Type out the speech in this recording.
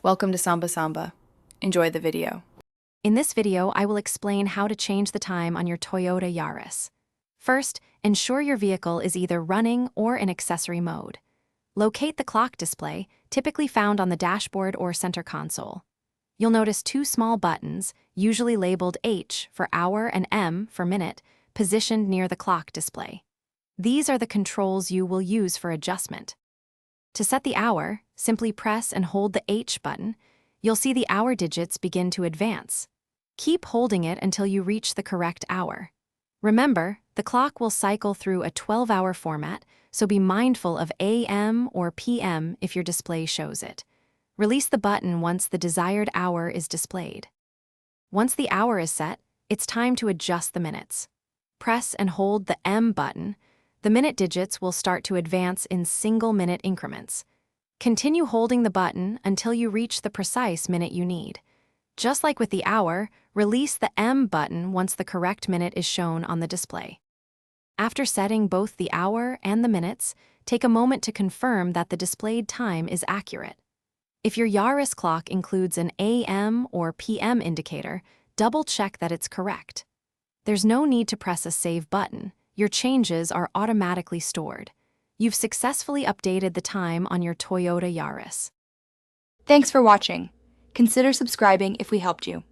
Welcome to Samba Samba. Enjoy the video. In this video, I will explain how to change the time on your Toyota Yaris. First, ensure your vehicle is either running or in accessory mode. Locate the clock display, typically found on the dashboard or center console. You'll notice two small buttons, usually labeled H for hour and M for minute, positioned near the clock display. These are the controls you will use for adjustment. To set the hour, simply press and hold the H button. You'll see the hour digits begin to advance. Keep holding it until you reach the correct hour. Remember, the clock will cycle through a 12-hour format, so be mindful of AM or PM if your display shows it. Release the button once the desired hour is displayed. Once the hour is set, it's time to adjust the minutes. Press and hold the M button. The minute digits will start to advance in single-minute increments. Continue holding the button until you reach the precise minute you need. Just like with the hour, release the M button once the correct minute is shown on the display. After setting both the hour and the minutes, take a moment to confirm that the displayed time is accurate. If your Yaris clock includes an AM or PM indicator, double-check that it's correct. There's no need to press a Save button. Your changes are automatically stored. You've successfully updated the time on your Toyota Yaris. Thanks for watching. Consider subscribing if we helped you.